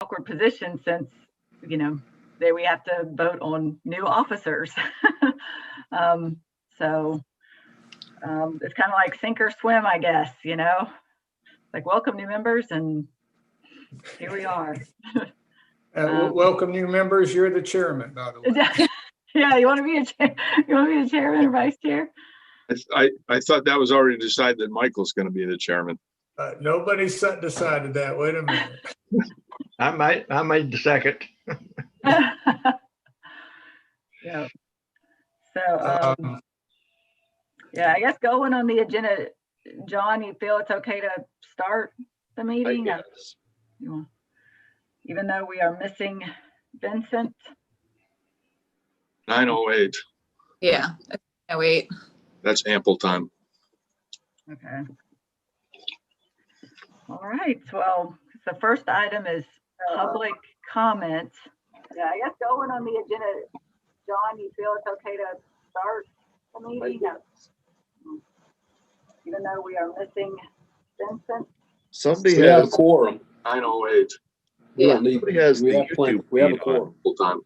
awkward position since, there we have to vote on new officers. So it's kind of like sink or swim, I guess, like welcome new members, and here we are. Welcome new members. You're the chairman, by the way. Yeah, you want to be a chairman or vice chair? I thought that was already decided that Michael's going to be the chairman. Nobody decided that. Wait a minute. I made the second. Yeah. So yeah, I guess going on the agenda, John, you feel it's okay to start the meeting? Yes. Even though we are missing Vincent. 9:08. Yeah. 9:08. That's ample time. Okay. All right. Well, the first item is public comment. Yeah, I guess going on the agenda, John, you feel it's okay to start the meeting? Even though we are missing Vincent. Somebody has a quorum. 9:08. Yeah, Somebody has we the have plenty. YouTube We have a feed on quorum. full time.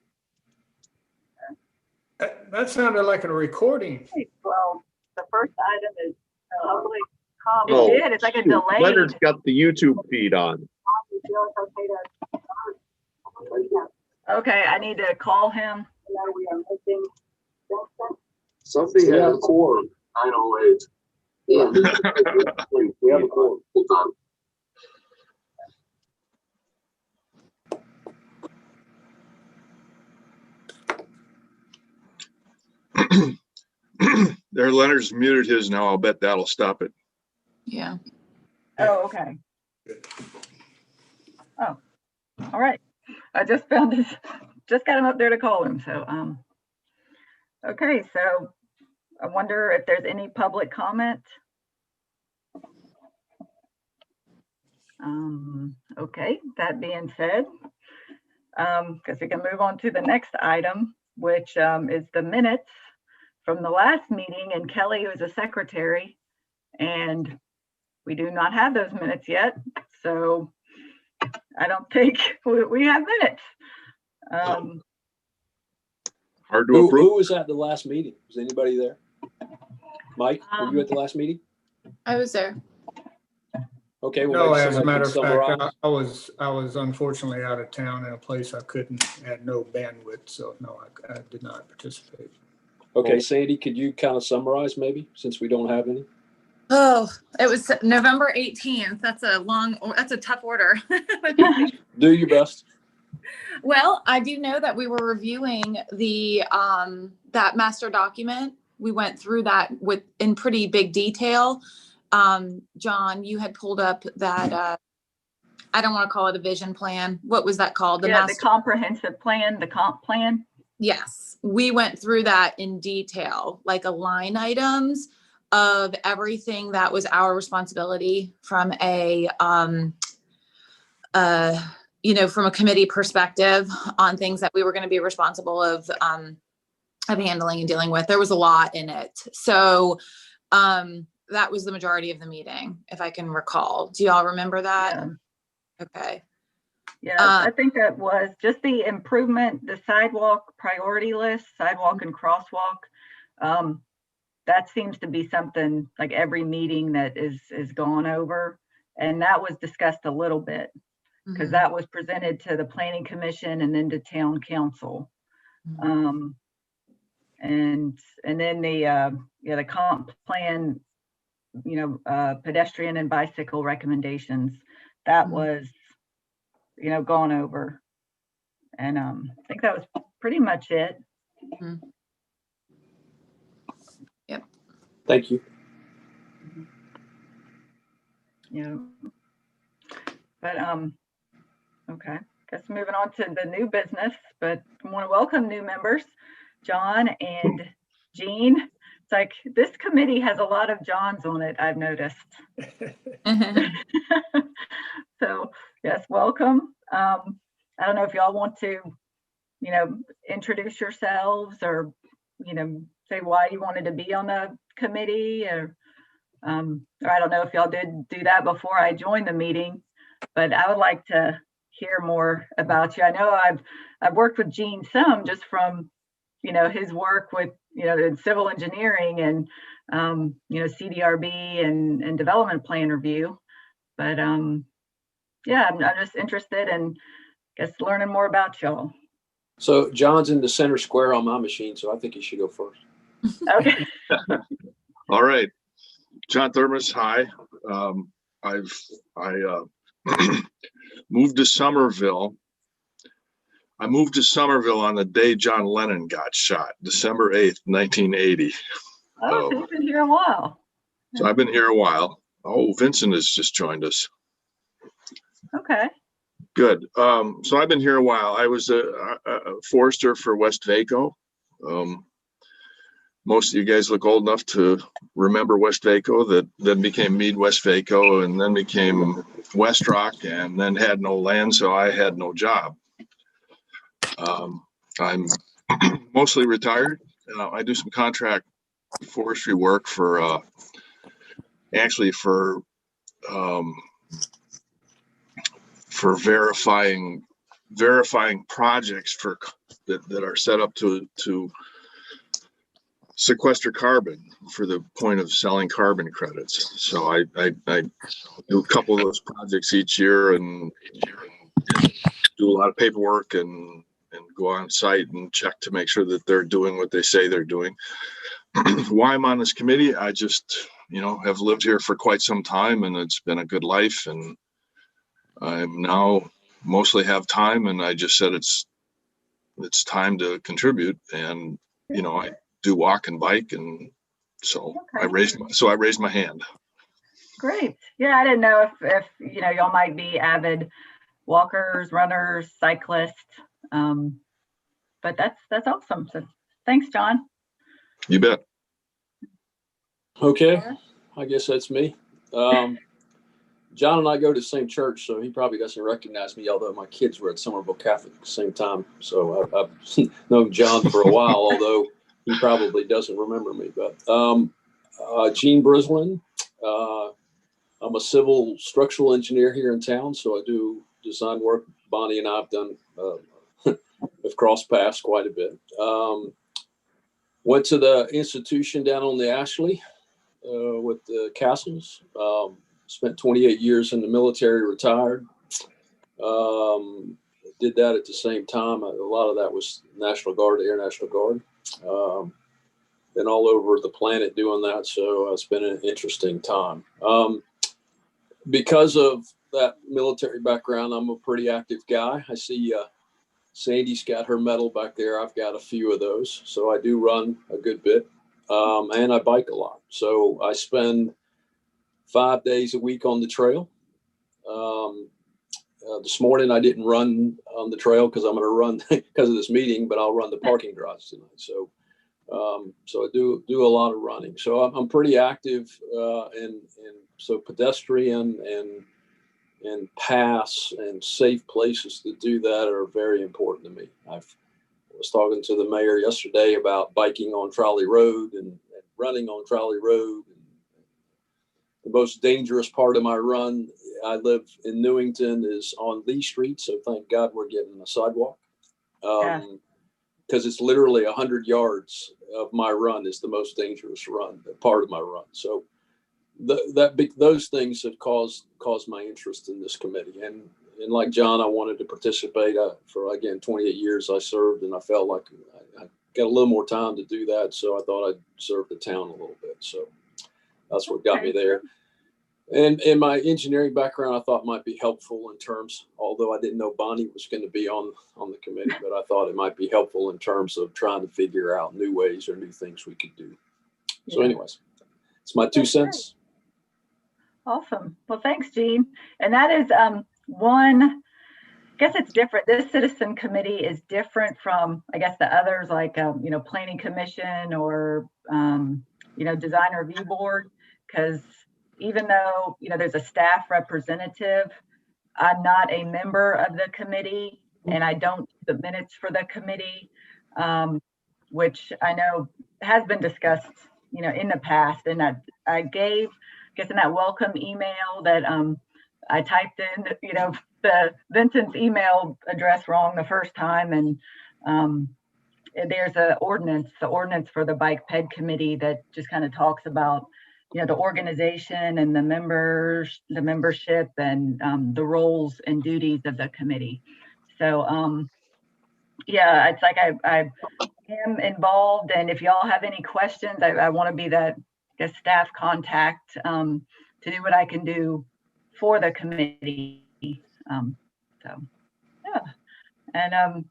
That sounded like a recording. Well, the first item is public comment. Oh, It's like a delay. Leonard's got the YouTube feed on. Okay, I need to call him. We are missing Vincent. Somebody We have has a quorum. 9:08. Yeah. We have a quorum. Full time. There, Leonard's muted his now. I'll bet that'll stop it. Yeah. Oh, okay. Oh, all right. I just found this, just got him up there to call him. So, okay. So I wonder if there's any public comment. Okay. That being said, because we can move on to the next item, which is the minutes from the last meeting, and Kelly was a secretary, and we do not have those minutes yet. So I don't think we have minutes. Hard to Who approve. was at the last meeting? Was anybody there? Mike, were you at the last meeting? I was there. Okay. Well, No, maybe as a somebody matter can of fact, summarize. I was unfortunately out of town in a place I had no bandwidth, so no, I did not participate. Okay, Sandy, could you kind of summarize maybe, since we don't have any? Oh, it was November 18th. That's a tough order. Do your best. Well, I do know that we were reviewing the that master document. We went through that in pretty big detail. John, you had pulled up that I don't want to call it a vision plan. What was that called? The comprehensive plan, the comp plan. Yes, we went through that in detail, like a line items of everything that was our responsibility from a from a committee perspective on things that we were going to be responsible of handling and dealing with. There was a lot in it. So that was the majority of the meeting, if I can recall. Do y'all remember that? Yeah. Okay. Yeah, I think that was just the improvement, the sidewalk priority list, sidewalk and crosswalk. That seems to be something like every meeting that is gone over. And that was discussed a little bit because that was presented to the planning commission and then to town council. And then the comp plan, pedestrian and bicycle recommendations, that was gone over. And I think that was pretty much it. Yep. Thank you. But okay, guess moving on to the new business, but I want to welcome new members, John and Jean. It's like this committee has a lot of Johns on it, I've noticed. So yes, welcome. I don't know if y'all want to, introduce yourselves or, say why you wanted to be on the committee, or I don't know if y'all did do that before I joined the meeting, but I would like to hear more about you. I know I've worked with Gene some just from, his work with, in civil engineering and, CDRB and development plan review. But yeah, I'm just interested in, learning more about y'all. So John's in the center square on my machine, so I think he should go first. Okay. All right. John Thermos, hi. I moved to Somerville. I moved to Somerville on the day John Lennon got shot, December 8th, 1980. Oh, so you've been here a while. So I've been here a while. Oh, Vincent has just joined us. Okay. Good. So I've been here a while. I was a forester for West Vaco. Most of you guys look old enough to remember West Vaco, that then became Meade West Vaco, and then became West Rock, and then had no land, so I had no job. I'm mostly retired. I do some contract forestry work for verifying projects that are set up to sequester carbon for the point of selling carbon credits. So I do a couple of those projects each year and do a lot of paperwork and go on site and check to make sure that they're doing what they say they're doing. Why I'm on this committee, I just, have lived here for quite some time, and it's been a good life, and I'm now mostly have time, and I just said it's time to contribute, and I do walk and bike, and so Okay. I raised my hand. Great. Yeah, I didn't know if y'all might be avid walkers, runners, cyclists. But that's awesome. So thanks, John. You bet. Okay, I guess that's me. John and I go to the same church, so he probably doesn't recognize me, although my kids were at Somerville Catholic at the same time. So I've known John for a while, although he probably doesn't remember me. But Gene Brislin, I'm a civil structural engineer here in town, so I do design work. Bonnie and I have done, have crossed paths quite a bit. Went to the institution down on the Ashley with the Castles. Spent 28 years in the military, retired. Did that at the same time. A lot of that was National Guard, Air National Guard. Been all over the planet doing that, so it's been an interesting time. Because of that military background, I'm a pretty active guy. I see Sandy's got her medal back there. I've got a few of those, so I do run a good bit, and I bike a lot. So I spend 5 days a week on the trail. This morning I didn't run on the trail because I'm going to run because of this meeting, but I'll run the parking garage tonight. So I do a lot of running. So I'm pretty active, and so pedestrian and paths and safe places to do that are very important to me. I was talking to the mayor yesterday about biking on Trolley Road and running on Trolley Road. The most dangerous part of my run, I live in Newington, is on Lee Street. So thank God we're getting a sidewalk. Because it's literally 100 yards of my run is the most dangerous part of my run. So those things have caused my interest in this committee. And like John, I wanted to participate for, again, 28 years I served, and I felt like I got a little more time to do that. So I thought I'd serve the town a little bit. So that's what got me there. And my engineering background, I thought might be helpful in terms, although I didn't know Bonnie was going to be on the committee, but I thought it might be helpful in terms of trying to figure out new ways or new things we could do. So anyways, it's my 2 cents. Awesome. Well, thanks, Gene. And that is one, I guess it's different. This citizen committee is different from, I guess, the others like, planning commission or, design review board, because even though, there's a staff representative, I'm not a member of the committee and I don't do the minutes for the committee, which I know has been discussed, in the past. And I gave, I guess, in that welcome email that I typed in, the Vincent's email address wrong the first time, and there's the ordinance for the Bike Ped Committee that just kind of talks about, the organization and the membership, and the roles and duties of the committee. So yeah, it's like I am involved, and if y'all have any questions, I want to be that staff contact to do what I can do for the committee. So yeah, and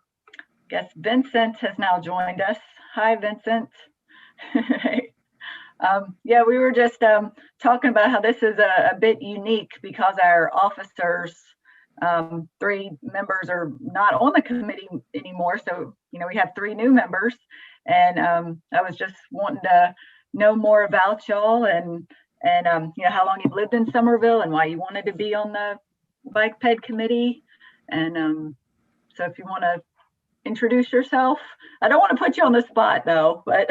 guess Vincent has now joined us. Hi, Vincent. Yeah, we were just talking about how this is a bit unique because our officers, 3 members are not on the committee anymore. So, we have 3 new members, and I was just wanting to know more about y'all and how long you've lived in Somerville and why you wanted to be on the Bike Ped Committee. And so if you want to introduce yourself. I don't want to put you on the spot though, but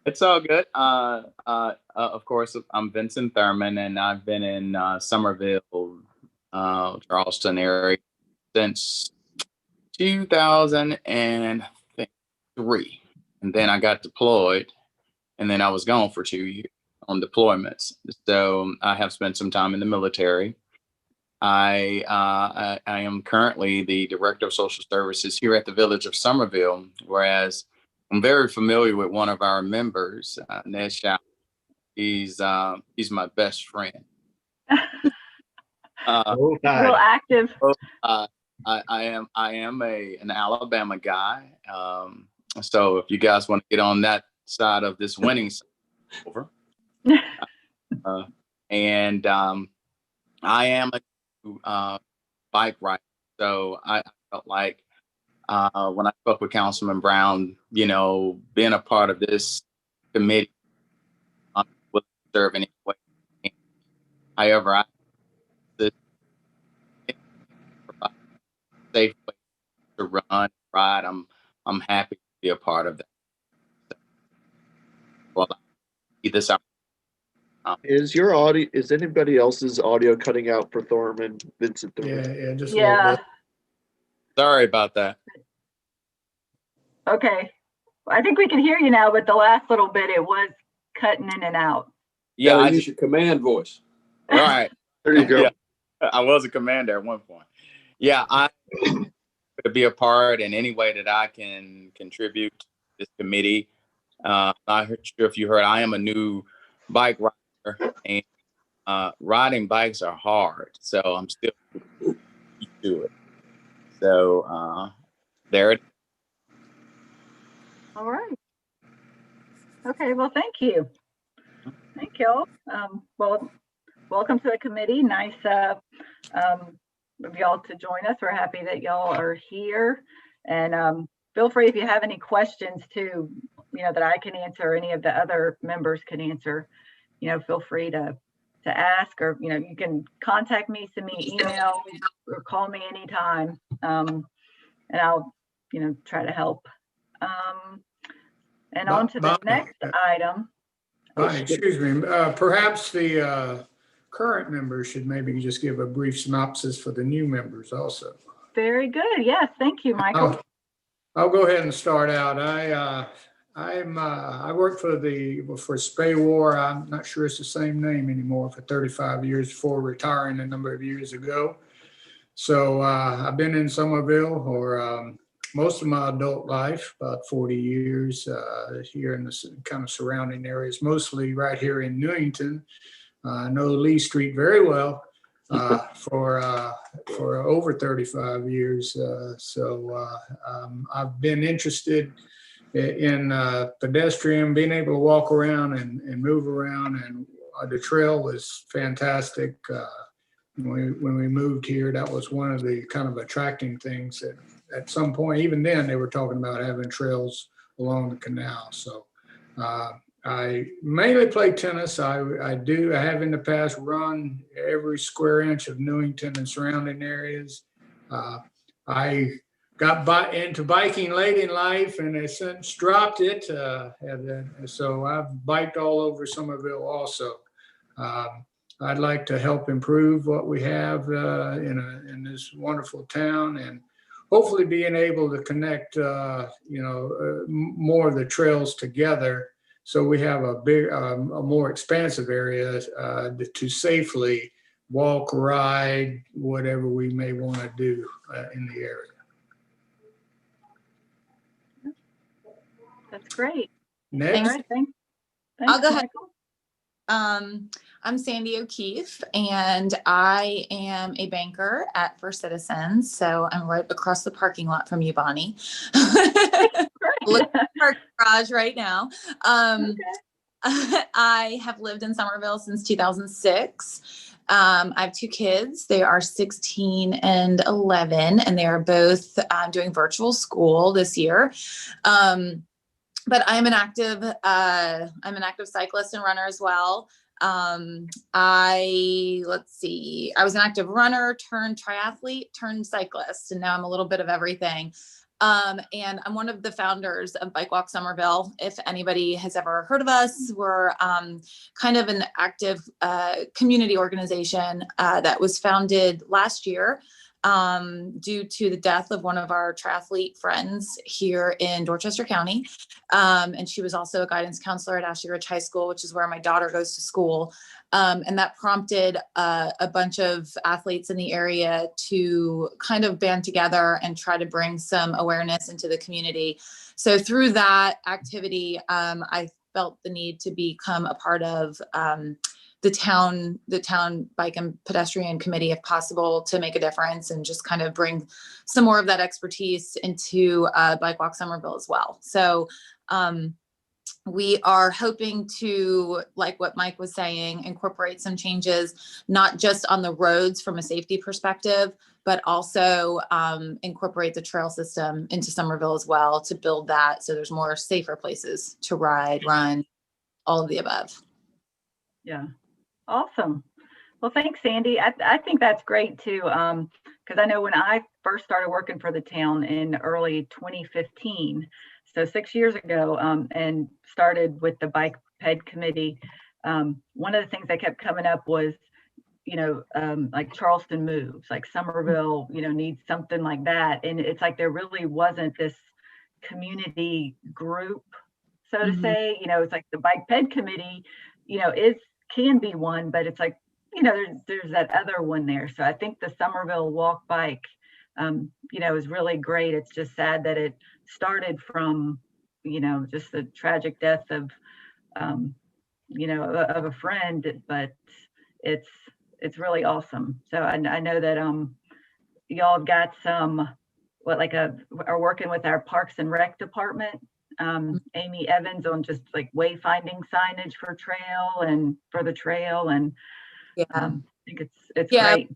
it's all good. Of course, I'm Vincent Thurman, and I've been in Somerville, Charleston area since 2003. And then I got deployed, and then I was gone for 2 years on deployments. So I have spent some time in the military. I am currently the Director of Social Services here at the Village of Somerville, whereas I'm very familiar with one of our members, Ned Shaw. He's my best friend. real active. I am an Alabama guy. So if you guys want to get on that side of this winning side, over. And I am a bike rider. So I felt like when I spoke with Councilman Brown, being a part of this committee, will serve in any way. However, I provide a safe way to ride. I'm happy to be a part of that. Well, this is anybody else's audio cutting out for Thurman, Vincent Thurman? Yeah, just a little bit. Sorry about that. Okay. I think we can hear you now, but the last little bit, it was cutting in and out. Yeah, I use your command voice. All right. There you go. Yeah, I was a commander at one point. Yeah, I to be a part in any way that I can contribute to this committee. I'm not sure if you heard, I am a new bike rider, and riding bikes are hard. So I'm still used to it. So there it is. All right. Okay, well, thank you. Thank y'all. Well, welcome to the committee. Nice of y'all to join us. We're happy that y'all are here. And feel free if you have any questions too, that I can answer, any of the other members can answer, feel free to ask, or, you can contact me, send me an email, or call me anytime. And I'll, try to help. And on to the next item. Excuse me, perhaps the current members should maybe just give a brief synopsis for the new members also. Very good. Yes, thank you, Michael. I'll go ahead and start out. I worked for SPAWAR. I'm not sure it's the same name anymore, for 35 years before retiring a number of years ago. So I've been in Somerville for most of my adult life, about 40 years here in the kind of surrounding areas, mostly right here in Newington. I know Lee Street very well for over 35 years. So I've been interested in pedestrian, being able to walk around and move around, and the trail was fantastic. When we moved here, that was one of the kind of attracting things that at some point, even then, they were talking about having trails along the canal. So I mainly play tennis. I have in the past run every square inch of Newington and surrounding areas. I got into biking late in life and have since dropped it. So I've biked all over Somerville also. I'd like to help improve what we have in this wonderful town, and hopefully being able to connect, more of the trails together, so we have a more expansive area to safely walk, ride, whatever we may want to do in the area. That's great. Next. All right, thanks. I'll go ahead. Michael. I'm Sandy O'Keefe, and I am a banker at First Citizens. So I'm right across the parking lot from you, Bonnie. Look at our garage right now. I have lived in Somerville since 2006. I have 2 kids. They are 16 and 11, and they are both doing virtual school this year. But I'm an active cyclist and runner as well. I was an active runner turned triathlete turned cyclist, and now I'm a little bit of everything. And I'm one of the founders of Bike Walk Somerville. If anybody has ever heard of us, we're kind of an active community organization that was founded last year due to the death of one of our triathlete friends here in Dorchester County. And she was also a guidance counselor at Ashley Ridge High School, which is where my daughter goes to school. And that prompted a bunch of athletes in the area to kind of band together and try to bring some awareness into the community. So through that activity, I felt the need to become a part of the town bike and pedestrian committee, if possible, to make a difference and just kind of bring some more of that expertise into Bike Walk Somerville as well. So we are hoping to, like what Mike was saying, incorporate some changes, not just on the roads from a safety perspective, but also incorporate the trail system into Somerville as well to build that so there's more safer places to ride, run, all of the above. Yeah. Awesome. Well, thanks, Sandy. I think that's great too, because I know when I first started working for the town in early 2015, so 6 years ago, and started with the Bike Ped Committee, one of the things that kept coming up was, like Charleston moves, like Somerville, needs something like that. And it's like there really wasn't this community group, so to say. It's like the Bike Ped Committee, can be one, but it's like, there's that other one there. So I think the Somerville Walk Bike, is really great. It's just sad that it started from, just the tragic death of, of a friend, but it's really awesome. So I know that y'all have got some, are working with our Parks and Rec department. Amy Evans on just like wayfinding signage for the trail. And I think it's great.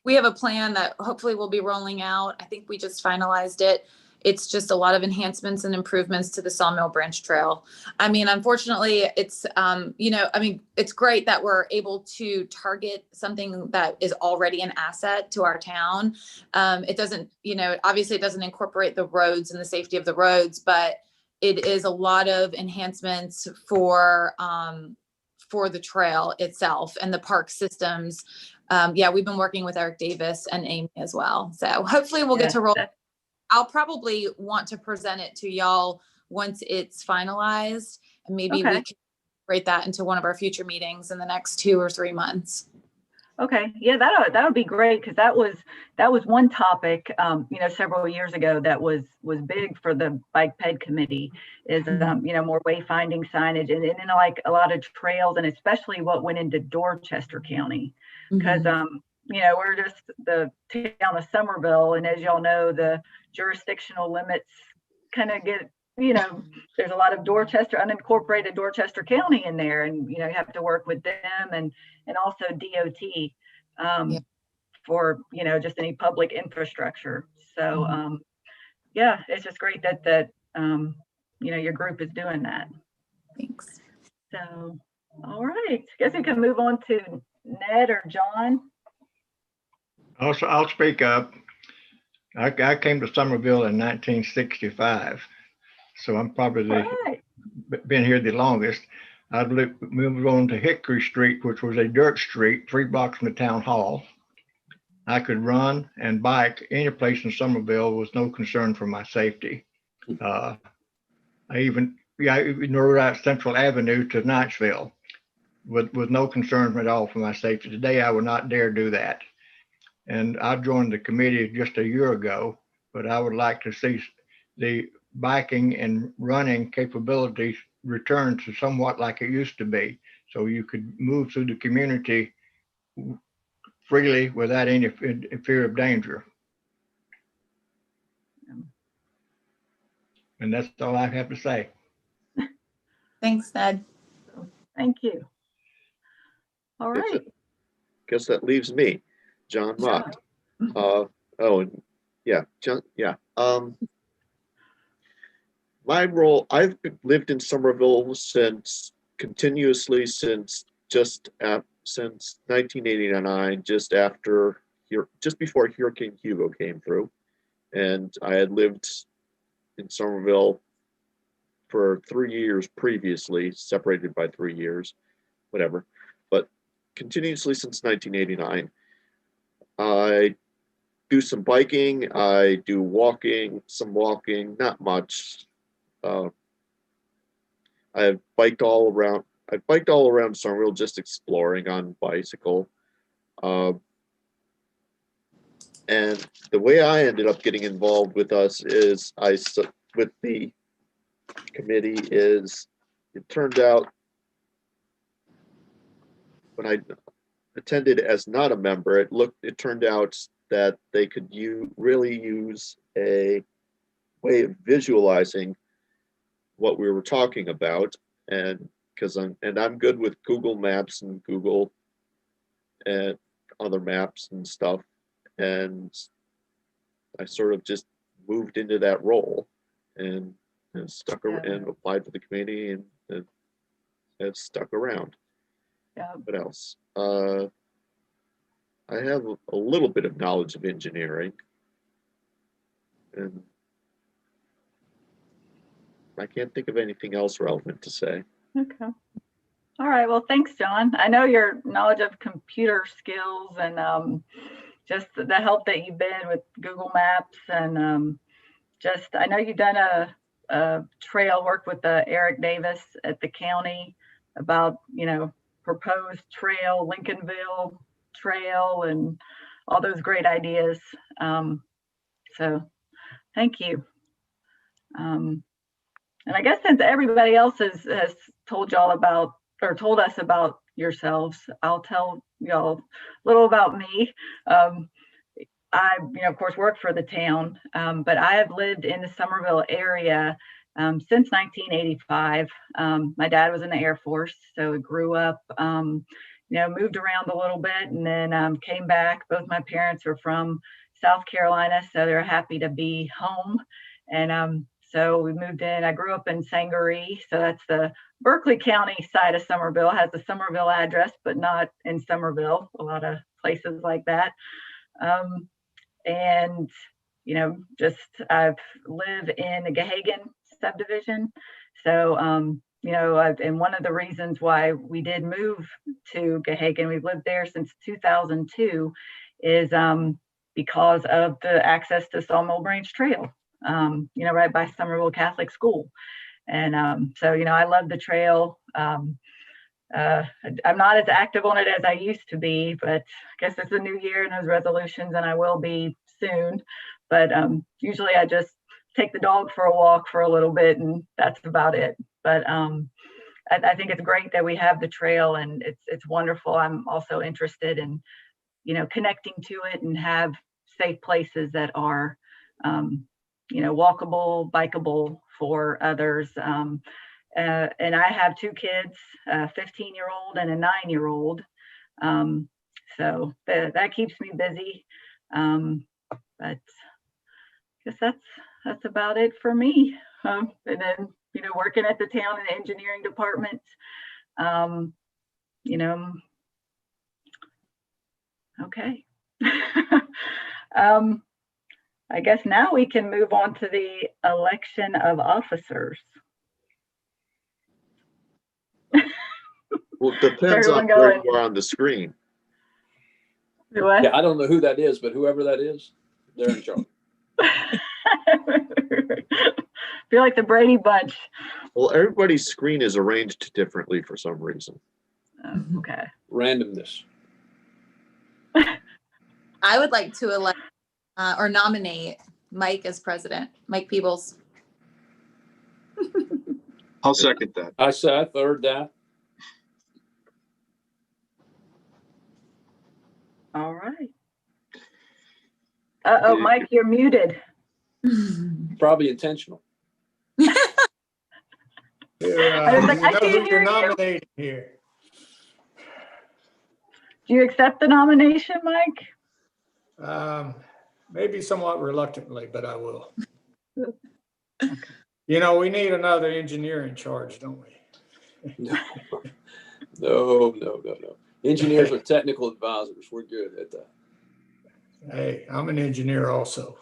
We have a plan that hopefully we'll be rolling out. I think we just finalized it. It's just a lot of enhancements and improvements to the Sawmill Branch Trail. I mean, unfortunately, it's, it's great that we're able to target something that is already an asset to our town. It doesn't, obviously it doesn't incorporate the roads and the safety of the roads, but it is a lot of enhancements for the trail itself and the park systems. We've been working with Eric Davis and Amy as well. So hopefully we'll get to roll. I'll probably want to present it to y'all once it's finalized, and maybe we can integrate that into one of our future meetings in the next 2 or 3 months. Okay. Yeah, that would be great, because that was one topic, several years ago that was big for the Bike Ped Committee is, more wayfinding signage and like a lot of trails, and especially what went into Dorchester County, because, we're just the town of Somerville. And as y'all know, the jurisdictional limits kind of get, there's a lot of unincorporated Dorchester County in there, and, you have to work with them and also DOT for, just any public infrastructure. So, it's just great that your group is doing that. Thanks. So, all right, I guess we can move on to Ned or John. Also, I'll speak up. I came to Somerville in 1965, so I'm probably been here the longest. I'd moved on to Hickory Street, which was a dirt street, 3 blocks from the town hall. I could run and bike any place in Somerville with no concern for my safety. I even rode out Central Avenue to Knightsville with no concern at all for my safety. Today, I would not dare do that. And I joined the committee just a year ago, but I would like to see the biking and running capabilities return to somewhat like it used to be. So you could move through the community freely without any fear of danger. And that's all I have to say. Thanks, Ned. Thank you. All right. Guess that leaves me, John Mott. And John, my role, I've lived in Somerville continuously since 1989, just before Hurricane Hugo came through. And I had lived in Somerville for 3 years previously, separated by 3 years, whatever. But continuously since 1989, I do some biking, I do some walking, not much. I've biked all around Somerville, just exploring on bicycle. And the way I ended up getting involved with us is with the committee is, it turned out when I attended as not a member, it turned out that they could really use a way of visualizing what we were talking about, and I'm good with Google Maps and Google and other maps and stuff, and I sort of just moved into that role and stuck around and applied for the committee and stuck around. Yeah. What else? I have a little bit of knowledge of engineering, and I can't think of anything else relevant to say. Okay. All right. Well, thanks, John. I know your knowledge of computer skills and just the help that you've been with Google Maps, and I know you've done a trail work with Eric Davis at the county about, proposed trail, Lincolnville Trail, and all those great ideas. So thank you. And I guess since everybody else has told us about yourselves, I'll tell y'all a little about me. I, of course, work for the town, but I have lived in the Somerville area since 1985. My dad was in the Air Force, so I grew up, moved around a little bit, and then came back. Both my parents are from South Carolina, so they're happy to be home. And so we moved in. I grew up in Sangaree, so that's the Berkeley County side of Somerville. It has the Somerville address, but not in Somerville. A lot of places like that. And I live in the Gahagan subdivision. So and one of the reasons why we did move to Gahagan, we've lived there since 2002, is because of the access to Sawmill Branch Trail. Right by Somerville Catholic School. And so, I love the trail. I'm not as active on it as I used to be, but I guess it's a new year and those resolutions, and I will be soon. But usually I just take the dog for a walk for a little bit, and that's about it. But I think it's great that we have the trail, and it's wonderful. I'm also interested in, connecting to it and have safe places that are walkable, bikeable for others. And I have 2 kids, a 15-year-old and a 9-year-old. So that keeps me busy. But I guess that's about it for me. And then, working at the town in the engineering department, okay. I guess now we can move on to the election of officers. Well, it depends Everyone on where going. you are on the screen. What? Yeah, I don't know who that is, but whoever that is, they're in charge. Feel like the Brady Bunch. Well, everybody's screen is arranged differently for some reason. Okay. Randomness. I would like to elect or nominate Mike as president, Mike Peebles. I'll second that. I said, I third that. All right. Uh-oh, Mike, you're muted. Probably intentional. You I was like, I know can't who hear you're you. nominating here. Do you accept the nomination, Mike? Maybe somewhat reluctantly, but I will. You know, we need another engineer in charge, don't we? No. Engineers are technical advisors. We're good at that. Hey, I'm an engineer also.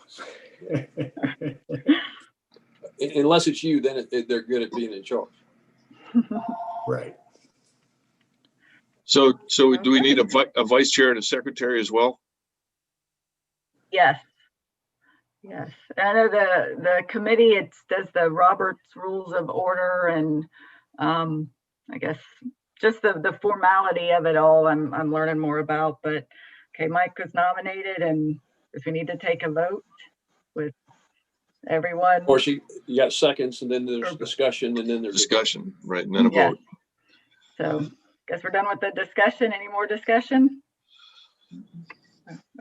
Unless it's you, then they're good at being in charge. Right. So do we need a vice chair and a secretary as well? Yes. Yes. I know the committee, it does the Robert's Rules of Order and I guess just the formality of it all I'm learning more about, but okay, Mike was nominated and if we need to take a vote with everyone. Of course, you got seconds, and then there's discussion, and then there's Discussion, right, and then a Yes. vote. So guess we're done with the discussion. Any more discussion?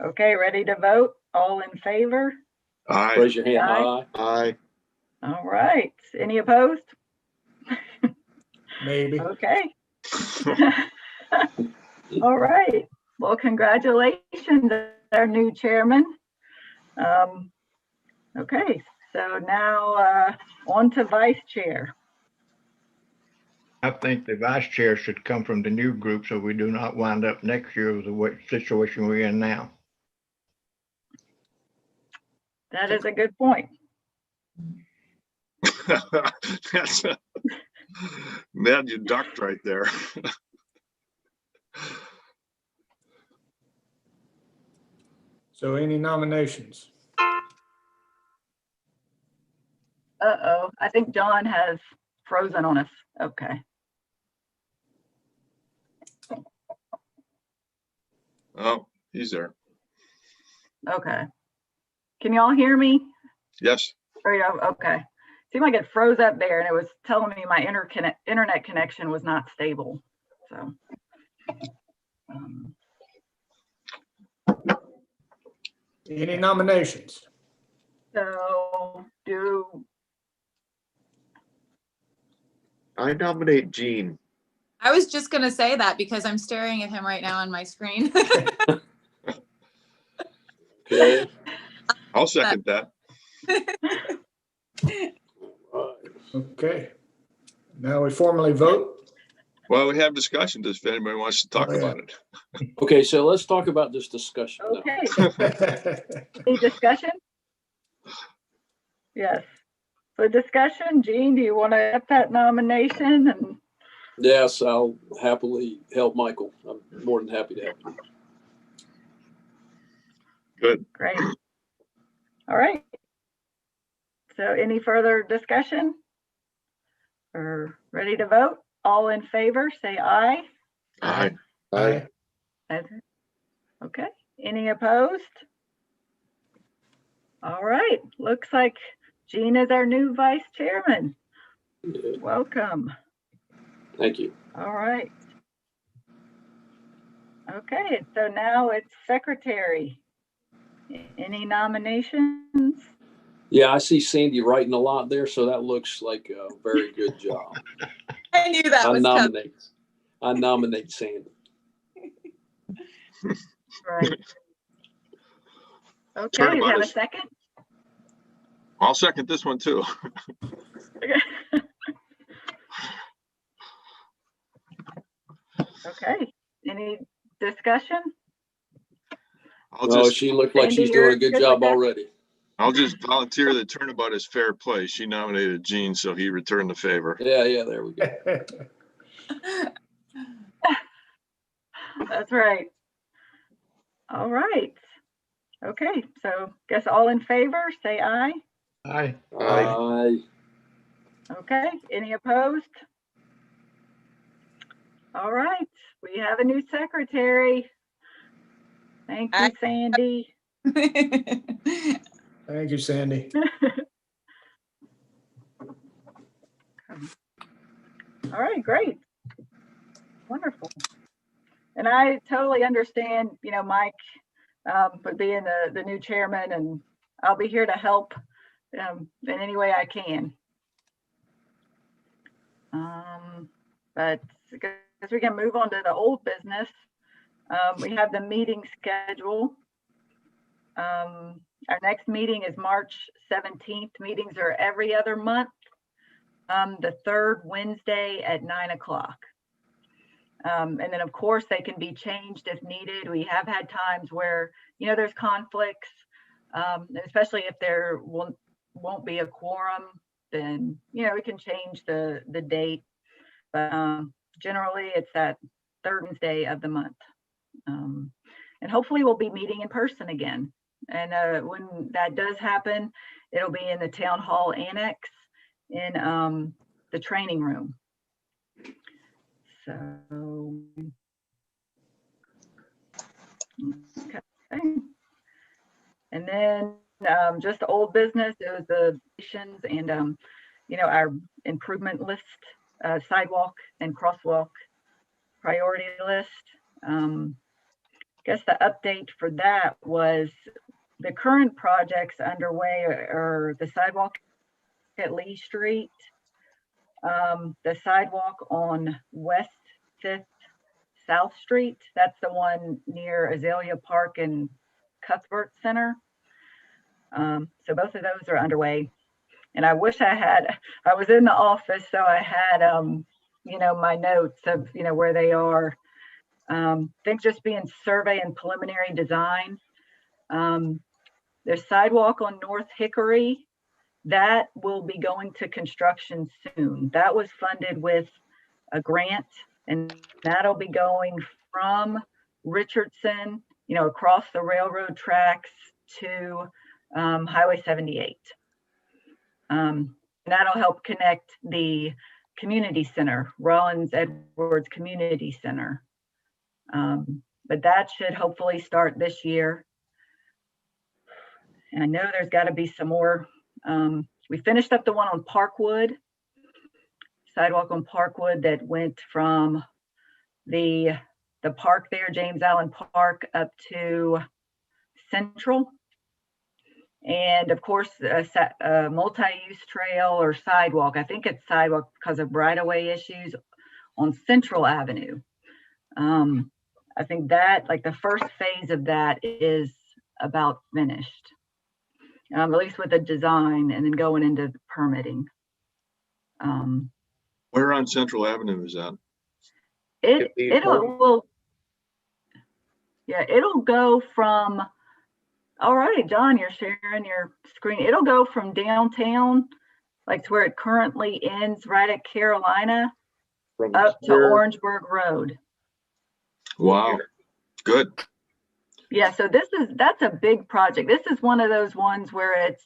Okay, ready to vote? All in favor? Aye. raise your hand. Aye. Aye. All right. Any opposed? Maybe. Okay. All right. Well, congratulations, our new chairman. Okay, so now on to vice chair. I think the vice chair should come from the new group so we do not wind up next year with the situation we're in now. That is a good point. That's man, you ducked right there. So any nominations? Uh-oh, I think John has frozen on us. Okay. Oh, he's there. Okay. Can y'all hear me? Yes. Okay. Seemed like it froze up there and it was telling me my internet connection was not stable. So. Any nominations? So I nominate Gene. I was just going to say that because I'm staring at him right now on my screen. Okay. I'll second that. Okay. Now we formally vote. Well, we have discussion if anybody wants to talk Oh, yeah. about it. Okay, so let's talk about this discussion now. okay. Any discussion? Yes. So discussion, Gene, do you want to have that nomination? And Yes, I'll happily help Michael. I'm more than happy to help you. Good. great. All right. So any further discussion? Or ready to vote? All in favor, say aye. Aye. Aye. Okay. Any opposed? All right. Looks like Gene is our new vice chairman. Yeah, Welcome. thank you. All right. Okay, so now it's secretary. Any nominations? Yeah, I see Sandy writing a lot there, so that looks like a very good job. I knew that I was coming. nominate Sandy. Right. Okay, Turn you about have a it. second? I'll second this one too. Okay, any discussion? I'll She looked like Sandy, she's doing you're a good good job with that? already. volunteer that turnabout is fair play. She nominated Gene, so he returned the favor. Yeah, there we go. That's right. All right. Okay, so guess all in favor, say aye. Aye. Aye. Okay, any opposed? All right, we have a new secretary. Thank you, Sandy. Thank you, Sandy. All right, great. Wonderful. And I totally understand, you know, Mike, for being the new chairman, and I'll be here to help in any way I can. But I guess we can move on to the old business. We have the meeting schedule. Our next meeting is March 17th. Meetings are every other month, the third Wednesday at 9 o'clock. And then of course they can be changed if needed. We have had times where, you know, there's conflicts, especially if there won't be a quorum, then, you know, we can change the date. But generally it's that third Wednesday of the month. And hopefully we'll be meeting in person again. And when that does happen, it'll be in the town hall annex in the training room. So, okay. And then just old business, it was the and you know, our improvement list, sidewalk and crosswalk priority list. Guess the update for that was the current projects underway are the sidewalk at Lee Street, the sidewalk on West 5th South Street. That's the one near Azalea Park and Cuthbert Center. So both of those are underway. And I wish I was in the office, so I had, you know, my notes of, you know, where they are. Things just being survey and preliminary design. There's sidewalk on North Hickory. That will be going to construction soon. That was funded with a grant, and that'll be going from Richardson, you know, across the railroad tracks to Highway 78. That'll help connect the community center, Rollins Edwards Community Center. But that should hopefully start this year. And I know there's got to be some more. We finished up the one on Parkwood, sidewalk on Parkwood that went from the park there, James Allen Park, up to Central. And of course, a multi-use trail or sidewalk. I think it's sidewalk because of right-of-way issues on Central Avenue. I think that, like, the first phase of that is about finished, at least with the design, and then going into permitting. Where on Central Avenue is that? It'll go from, all right, John, you're sharing your screen. It'll go from downtown, like to where it currently ends, right at Carolina, up to Orangeburg Road. Wow, good. Yeah, so that's a big project. This is one of those ones where it's,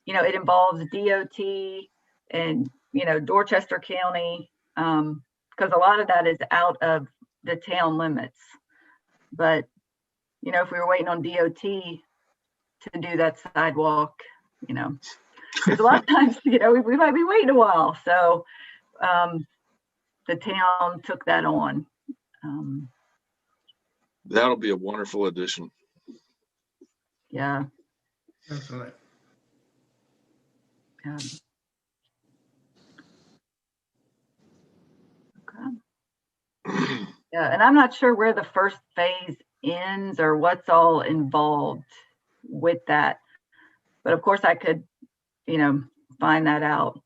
you know, it involves DOT and, you know, Dorchester County, because a lot of that is out of the town limits. But, you know, if we were waiting on DOT to do that sidewalk, you know, because a lot of times, you know, we might be waiting a while. So the town took that on. That'll be a wonderful addition. Yeah. Definitely. Yeah. Okay. Yeah, and I'm not sure where the first phase ends or what's all involved with that. But of course I could, you know, find that out.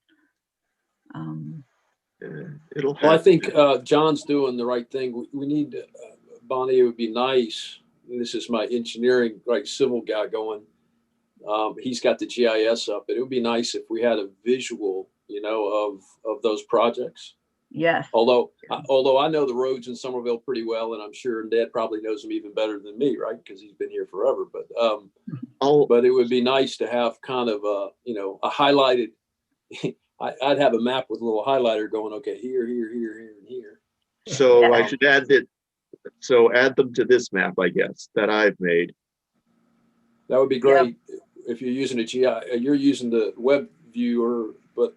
It'll Well, I have, think John's doing the right thing. We need to, Bonnie, it would be nice, and this is my engineering, right, civil guy going, he's got the GIS up, but it would be nice if we had a visual, you know, of those projects. Yes. Although I know the roads in Somerville pretty well, and I'm sure Ned probably knows them even better than me, right? Because he's been here forever. But it would be nice to have kind of a highlighted. I'd have a map with a little highlighter going, okay, here, and here. So Yeah. I should add that. So add them to this map, I guess, that I've made. That would be great if you're using a GIS. You're using the web viewer, but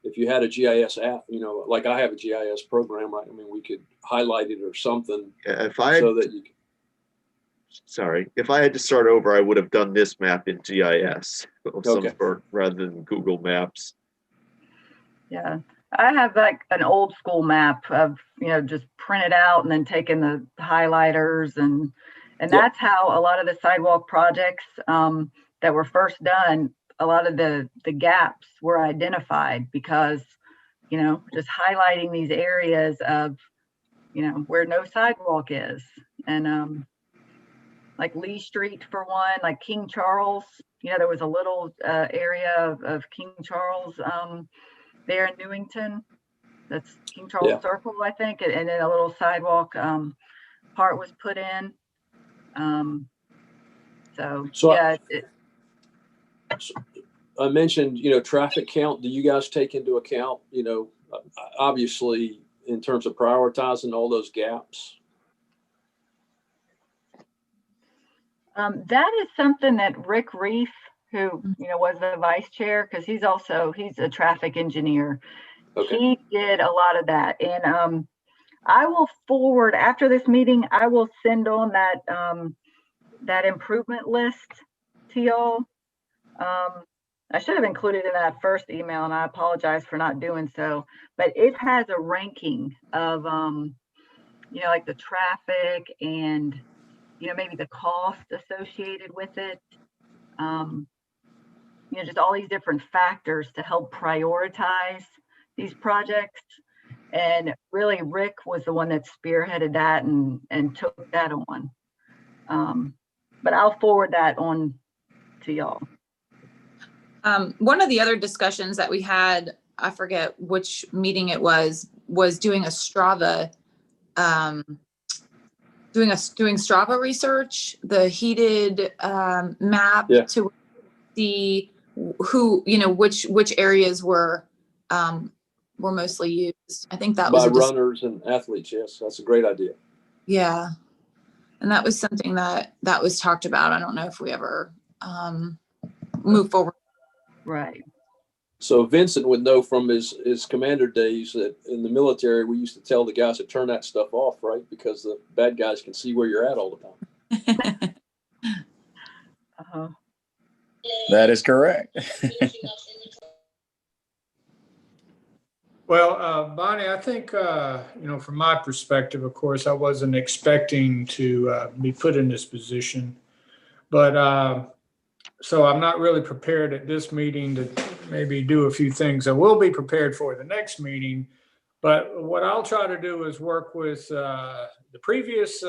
if you had a GIS app, like I have a GIS program, right? I mean, we could highlight it or something If I had to start over, I would have done this map in GIS of some sort rather than Google Maps. Yeah. I have like an old school map of, just printed out and then taking the highlighters and that's how a lot of the sidewalk projects that were first done, a lot of the gaps were identified because, just highlighting these areas of, where no sidewalk is. And like Lee Street for one, like King Charles, there was a little area of King Charles there in Newington. That's King Charles Circle, I think, and then a little sidewalk part was put in. I mentioned, traffic count. Do you guys take into account, obviously in terms of prioritizing all those gaps? That is something that Rick Reef, who, was the vice chair, because he's a traffic engineer. Okay. He did a lot of that. And I will forward, after this meeting, I will send on that improvement list to y'all. I should have included in that first email, and I apologize for not doing so, but it has a ranking of, like the traffic and, maybe the cost associated with it. Just all these different factors to help prioritize these projects. And really, Rick was the one that spearheaded that and took that on. But I'll forward that on to y'all. One of the other discussions that we had, I forget which meeting it was doing a Strava, doing Strava research, the heated map to see who, which areas were mostly used. I think that was by runners and athletes. Yes, that's a great idea. Yeah, and that was something that was talked about. I don't know if we ever move forward. Right. So Vincent would know from his commander days that in the military, we used to tell the guys to turn that stuff off, right? Because the bad guys can see where you're at all the time. That is correct. Well, Bonnie, I think, from my perspective, of course, I wasn't expecting to be put in this position. But so I'm not really prepared at this meeting to maybe do a few things. I will be prepared for the next meeting. But what I'll try to do is work with the previous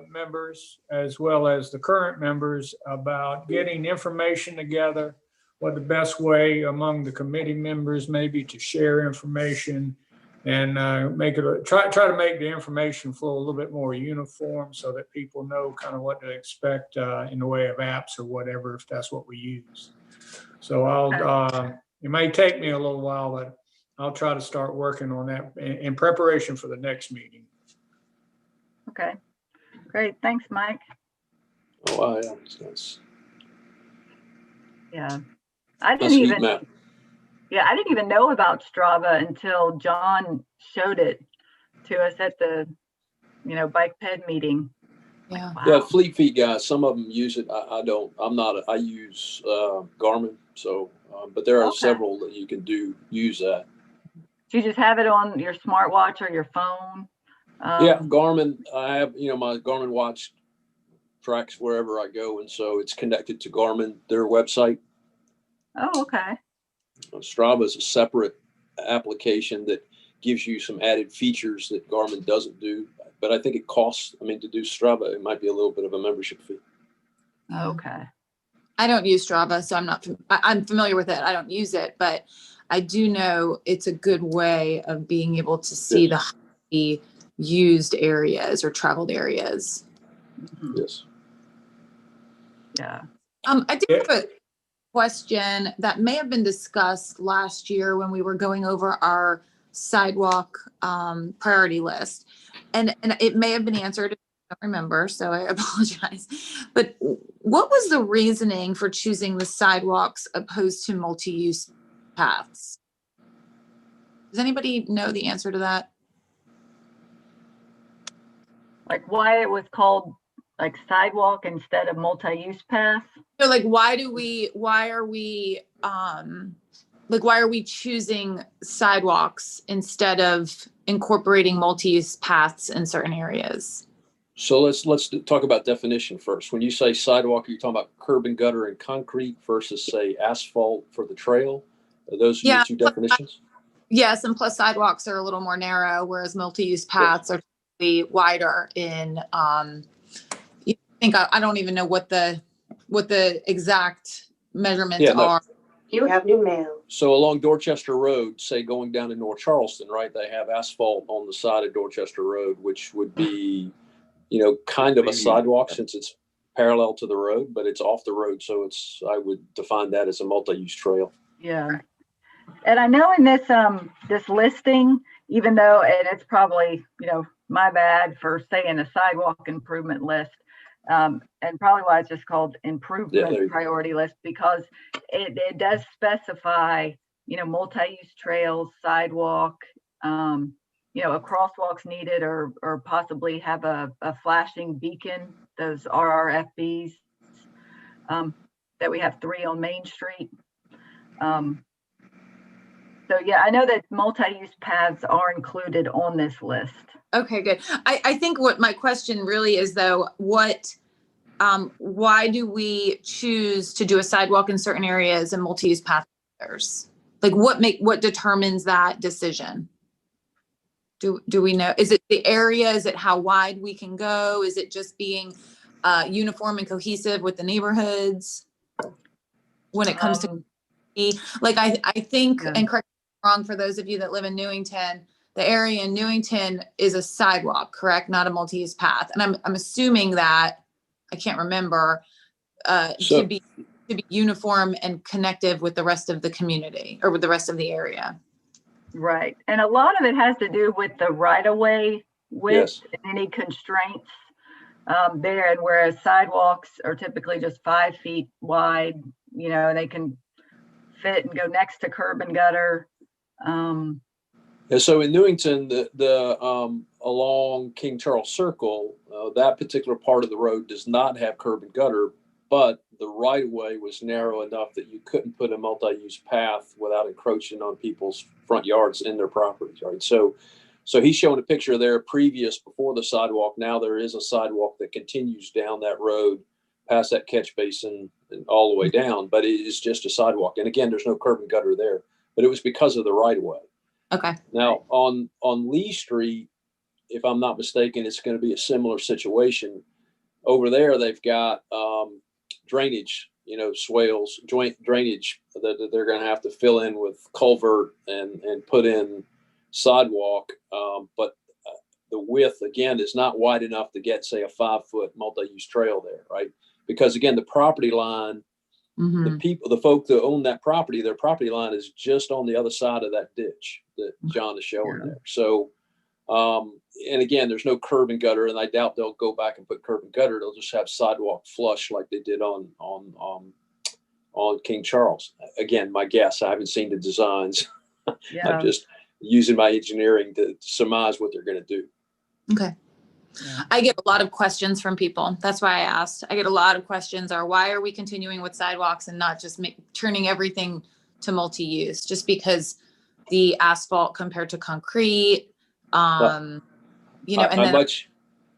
members as well as the current members about getting information together, what the best way among the committee members may be to share information and try to make the information flow a little bit more uniform so that people know kind of what to expect in the way of apps or whatever, if that's what we use. So it may take me a little while, but I'll try to start working on that in preparation for the next meeting. Okay, great. Thanks, Mike. Oh, yeah. I didn't even know about Strava until John showed it to us at the, bike ped meeting. Yeah. Wow. Yeah, Fleet Feet guys, some of them use it. I don't. I use Garmin. So, but there are several that you can use that. Do you just have it on your smartwatch or your phone? Yeah, Garmin. I have, my Garmin watch tracks wherever I go, and so it's connected to Garmin, their website. Oh, okay. Strava is a separate application that gives you some added features that Garmin doesn't do. But I think it costs, to do Strava, it might be a little bit of a membership fee. Okay. I don't use Strava, so I'm familiar with it. I don't use it, but I do know it's a good way of being able to see the highly used areas or traveled areas. Yes. Yeah. I did have a question that may have been discussed last year when we were going over our sidewalk priority list, and it may have been answered. I don't remember, so I apologize. But what was the reasoning for choosing the sidewalks opposed to multi-use paths? Does anybody know the answer to that? Like why it was called like sidewalk instead of multi-use path? So like, why are we choosing sidewalks instead of incorporating multi-use paths in certain areas? So let's talk about definition first. When you say sidewalk, are you talking about curb and gutter and concrete versus say asphalt for the trail? Are those your two definitions? Yes, and plus sidewalks are a little more narrow, whereas multi-use paths are typically wider in, I don't even know what the exact measurements are. You have new mail. So along Dorchester Road, say going down to North Charleston, right? They have asphalt on the side of Dorchester Road, which would be, kind of a sidewalk since it's parallel to the road, but it's off the road. So I would define that as a multi-use trail. Yeah. And I know in this listing, even though, and it's probably, my bad for saying a sidewalk improvement list, and probably why it's just called improvement priority list, because it does specify, multi-use trails, sidewalk, a crosswalk's needed or possibly have a flashing beacon, those RRFBs, that we have 3 on Main Street. So yeah, I know that multi-use paths are included on this list. Okay, good. I think what my question really is though, why do we choose to do a sidewalk in certain areas and multi-use paths in others? Like what determines that decision? Do we know? Is it the area? Is it how wide we can go? Is it just being uniform and cohesive with the neighborhoods when it comes to like I think, and correct me if I'm wrong, for those of you that live in Newington, the area in Newington is a sidewalk, correct? Not a multi-use path. And I'm assuming that, I can't remember, to be uniform and connective with the rest of the community or with the rest of the area. Right. And a lot of it has to do with the right-of-way width and any constraints there. And whereas sidewalks are typically just 5 feet wide, they can fit and go next to curb and gutter. So in Newington, the along King Charles Circle, that particular part of the road does not have curb and gutter, but the right of way was narrow enough that you couldn't put a multi-use path without encroaching on people's front yards in their properties, right? So he's showing a picture there before the sidewalk. Now there is a sidewalk that continues down that road past that catch basin and all the way down, but it is just a sidewalk. And again, there's no curb and gutter there, but it was because of the right of way. Okay. Now on Lee Street, if I'm not mistaken, it's going to be a similar situation. Over there, they've got drainage, swales, drainage that they're going to have to fill in with culvert and put in sidewalk. But the width, again, is not wide enough to get, say, a 5-foot multi-use trail there, right? Because again, the property line, the folk that own that property, their property line is just on the other side of that ditch that John is showing there. So, and again, there's no curb and gutter, and I doubt they'll go back and put curb and gutter. They'll just have sidewalk flush like they did on King Charles. Again, my guess, I haven't seen the designs. I'm just using my engineering to surmise what they're going to do. Okay. Yeah. I get a lot of questions from people. That's why I asked. I get a lot of questions why are we continuing with sidewalks and not just turning everything to multi-use, just because the asphalt compared to concrete, and then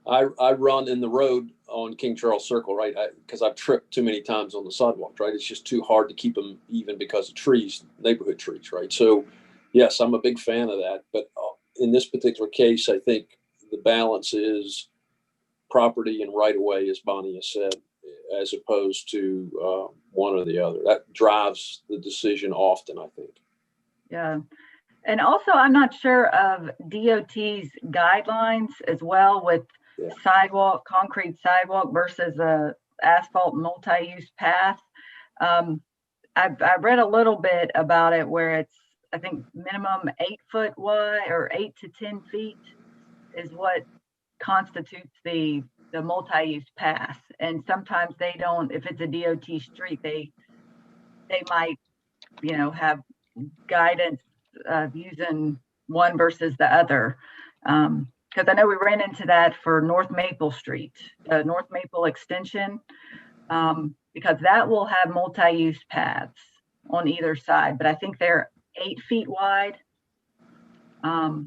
I run in the road on King Charles Circle, right? Because I've tripped too many times on the sidewalk, right? It's just too hard to keep them even because of trees, neighborhood trees, right? So yes, I'm a big fan of that. But in this particular case, I think the balance is property and right of way, as Bonnie has said. as opposed to one or the other. That drives the decision often, I think. Yeah. And also, I'm not sure of DOT's guidelines as well with sidewalk, concrete sidewalk versus a asphalt multi-use path. I've read a little bit about it where it's, I think, minimum 8 foot wide or 8 to 10 feet is what constitutes the multi-use path. And sometimes they don't, if it's a DOT street, they might, have guidance of using one versus the other. Because I know we ran into that for North Maple Street, North Maple extension, because that will have multi-use paths on either side, but I think they're 8 feet wide. I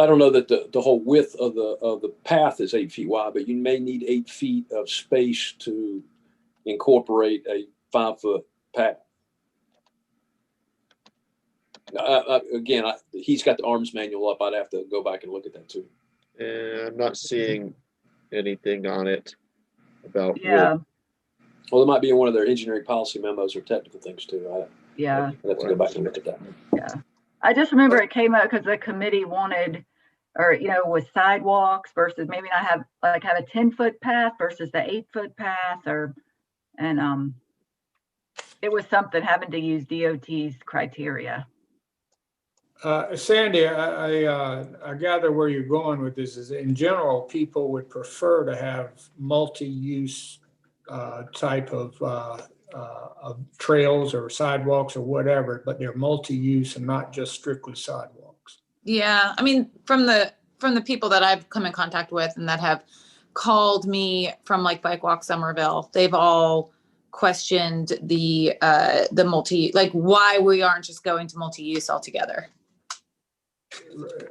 don't know that the whole width of the path is 8 feet wide, but you may need 8 feet of space to incorporate a 5 foot path. Again, he's got the arms manual up. I'd have to go back and look at that too. And I'm not seeing anything on it about Yeah. Well, it might be in one of their engineering policy memos or technical things too. I'd have to go back and look at that. Yeah. I just remember it came up because the committee wanted, or, with sidewalks versus maybe not have a 10-foot path versus the 8-foot path, and it was something having to use DOT's criteria. Sandy, I gather where you're going with this is, in general, people would prefer to have multi-use type of trails or sidewalks or whatever, but they're multi-use and not just strictly sidewalks. Yeah, I mean, from the people that I've come in contact with and that have called me from like Bike Walk Somerville, they've all questioned the multi, like why we aren't just going to multi-use altogether.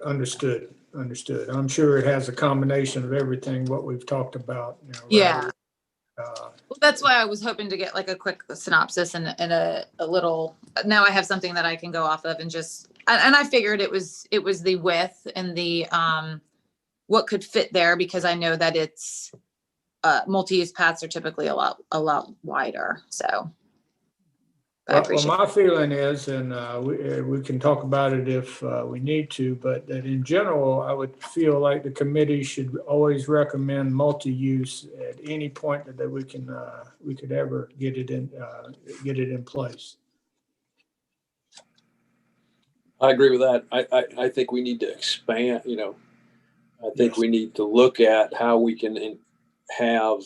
Understood. I'm sure it has a combination of everything what we've talked about. Yeah. Well, that's why I was hoping to get like a quick synopsis and a little. Now I have something that I can go off of and I figured it was the width and the what could fit there, because I know that it's multi-use paths are typically a lot wider. So. Well, my feeling is, and we can talk about it if we need to, but that in general, I would feel like the committee should always recommend multi-use at any point that we could ever get it in place. I agree with that. I think we need to expand. I think we need to look at how we can have.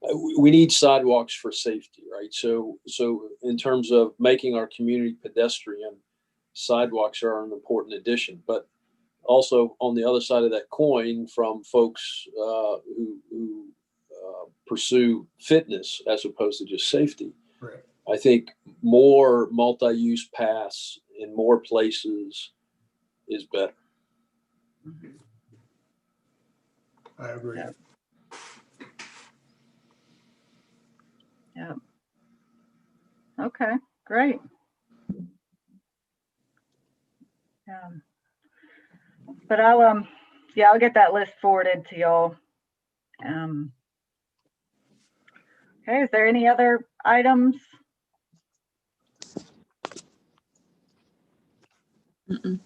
We need sidewalks for safety, right? So in terms of making our community pedestrian, sidewalks are an important addition. But also on the other side of that coin, from folks who pursue fitness as opposed to just safety, right. I think more multi-use paths in more places is better. I agree. Yeah. Okay, great. But I'll get that list forwarded to y'all. Okay, is there any other items? Here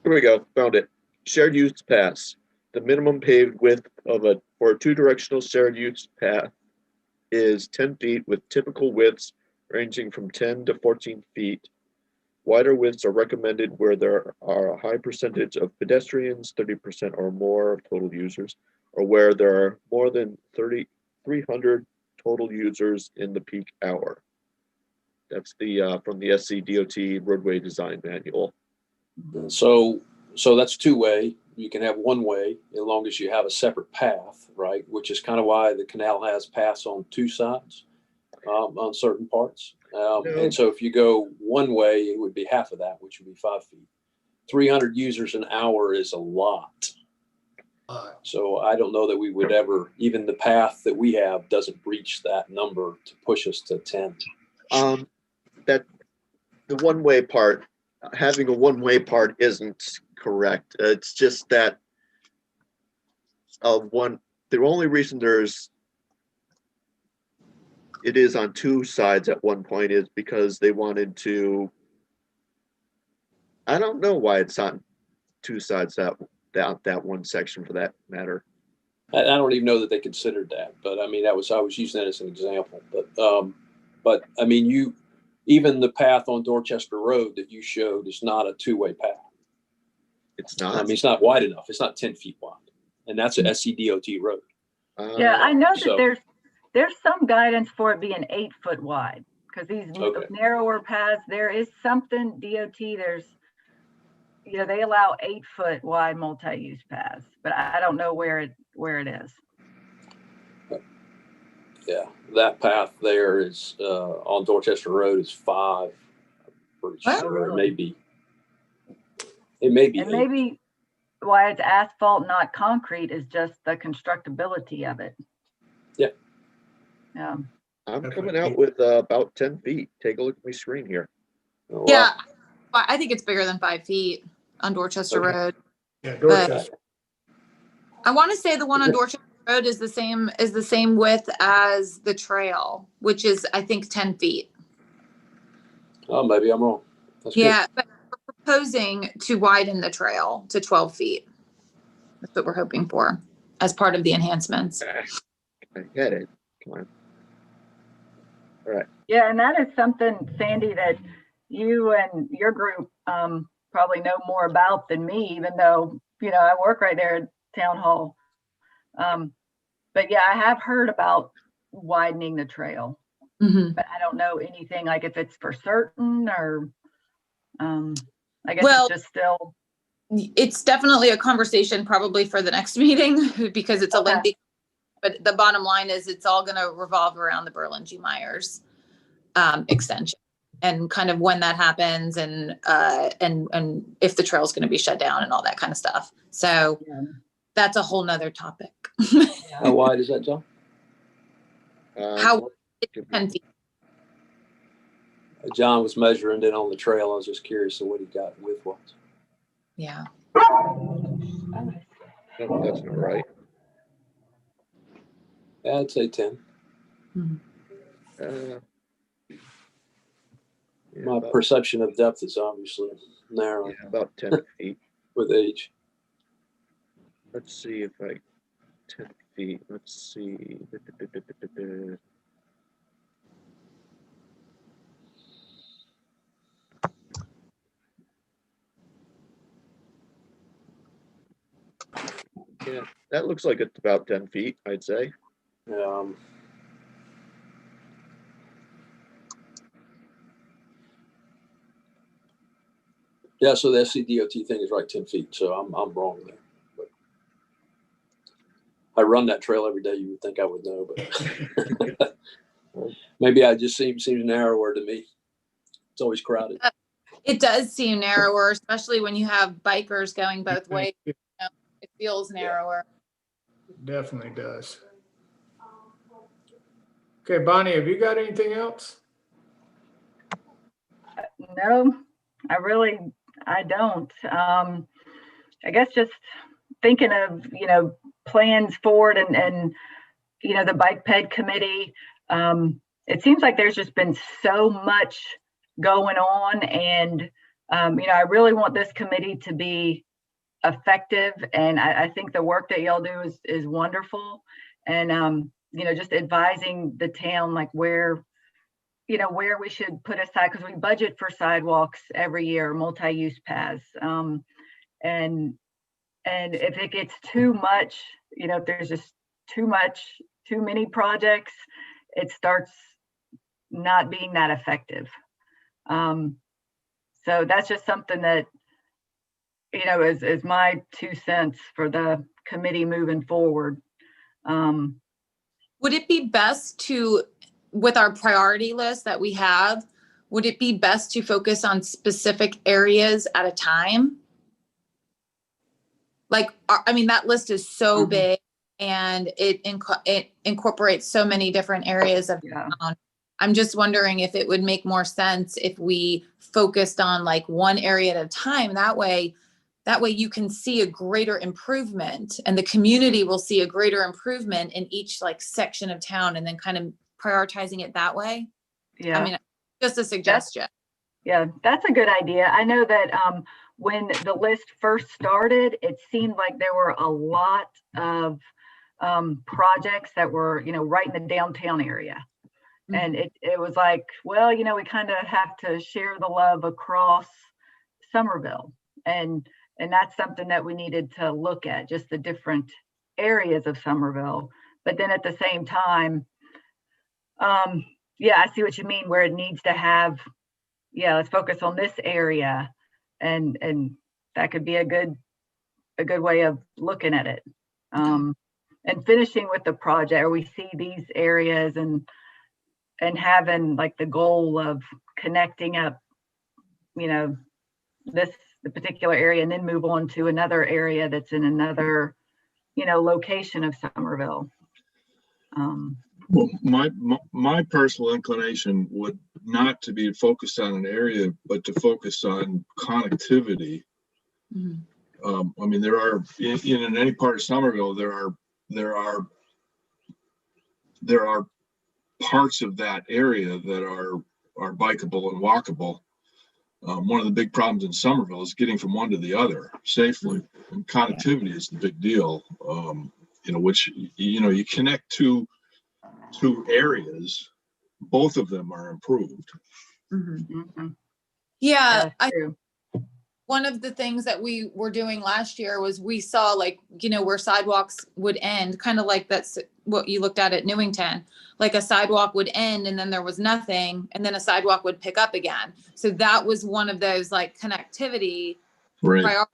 we go. Found it. Shared use paths. The minimum paved width for a 2-directional shared use path is 10 feet, with typical widths ranging from 10 to 14 feet. Wider widths are recommended where there are a high percentage of pedestrians, 30% or more of total users, or where there are more than 300 total users in the peak hour. That's from the SCDOT roadway design manual. So that's 2-way. You can have 1-way as long as you have a separate path, right? Which is kind of why the canal has paths on 2 sides on certain parts. And so if you go 1-way, it would be half of that, which would be 5 feet. 300 users an hour is a lot. So I don't know that we would ever, even the path that we have doesn't breach that number to push us to 10. That the 1-way part, having a 1-way part isn't correct. It's just that the only reason it is on two sides at one point is because they wanted to, I don't know why it's on two sides that one section for that matter. I don't even know that they considered that, but I mean, I was using that as an example. But I mean, even the path on Dorchester Road that you showed is not a two-way path. It's not. I mean, it's not wide enough. It's not 10 feet wide, and that's a SCDOT road. Yeah, I know that So- there's some guidance for it being 8 foot wide, because these Okay. narrower paths, there is something DOT, they allow 8 foot wide multi-use paths, but I don't know where it is. Yeah, that path there is on Dorchester Road is 5. Pretty Wow. sure. It may be. It may be. And 8. maybe why it's asphalt, not concrete, is just the constructability of it. Yeah. Yeah. I'm coming out with about 10 feet. Take a look at my screen here. Well, Yeah, I think it's bigger than 5 feet on Dorchester Okay. Road. Yeah, Dorchester. I want to say the one on Dorchester Road is the same width as the trail, which is, I think, 10 feet. Oh, maybe I'm wrong. That's good. Yeah, but we're proposing to widen the trail to 12 feet. That's what we're hoping for as part of the enhancements. I get it. Come on. All right. Yeah, and that is something, Sandy, that you and your group probably know more about than me, even though, I work right there at Town Hall. But yeah, I have heard about widening the trail, Mhm. but I don't know anything like if it's for certain or I guess Well, it's just still. It's definitely a conversation probably for the next meeting because it's a Okay. lengthy, but the bottom line is it's all going to revolve around the Berlin G. Myers extension and kind of when that happens and if the trail is going to be shut down and all that kind of stuff. So Yeah. that's a whole nother topic. How wide is that, John? How 10 feet. John was measuring it on the trail. I was just curious of what he got width was. Yeah. No, that's not right. Yeah, I'd say 10. Yeah, My perception of depth is obviously narrow about 10 feet. with age. Let's see if 10 feet. Let's see. Yeah, that looks like it's about 10 feet, I'd say. Yeah, so the SCDOT thing is right 10 feet, so I'm wrong there. But I run that trail every day. You would think I would know, but maybe I just seems narrower to me. It's always crowded. It does seem narrower, especially when you have bikers going both ways. It feels narrower. Definitely does. Okay, Bonnie, have you got anything else? No, I don't. I guess just thinking of, plans forward and the bike ped committee. It seems like there's just been so much going on and, I really want this committee to be effective. And I think the work that y'all do is wonderful. And, just advising the town, like where we should put aside, because we budget for sidewalks every year, multi-use paths. And if it gets too much, if there's just too many projects, it starts not being that effective. So that's just something that, is my 2 cents for the committee moving forward. Would it be best to, with our priority list that we have, would it be best to focus on specific areas at a time? Like, I mean, that list is so big and it incorporates so many different areas of town. I'm just wondering if it would make more sense if we focused on like one area at a time. That way That way you can see a greater improvement, and the community will see a greater improvement in each like section of town, and then kind of prioritizing it that way. Yeah. I mean, just a suggestion. Yeah, that's a good idea. I know that when the list first started, it seemed like there were a lot of projects that were, right in the downtown area. And it was like, well, we kind of have to share the love across Somerville. And that's something that we needed to look at, just the different areas of Somerville. But then at the same time, yeah, I see what you mean, where it needs to have, let's focus on this area. And that could be a good way of looking at it. And finishing with the project, or we see these areas and having like the goal of connecting up, the particular area, and then move on to another area that's in another, location of Somerville. Well, my personal inclination would not to be focused on an area, but to focus on connectivity. I mean, there are in any part of Somerville, there are parts of that area that are bikeable and walkable. One of the big problems in Somerville is getting from one to the other safely, and connectivity is the big deal. Which you connect two areas, both of them are improved. Yeah, one of the things that we were doing last year was we saw like, where sidewalks would end, kind of like that's what you looked at Newington, like a sidewalk would end and then there was nothing, and then a sidewalk would pick up again. So that was one of those like connectivity priorities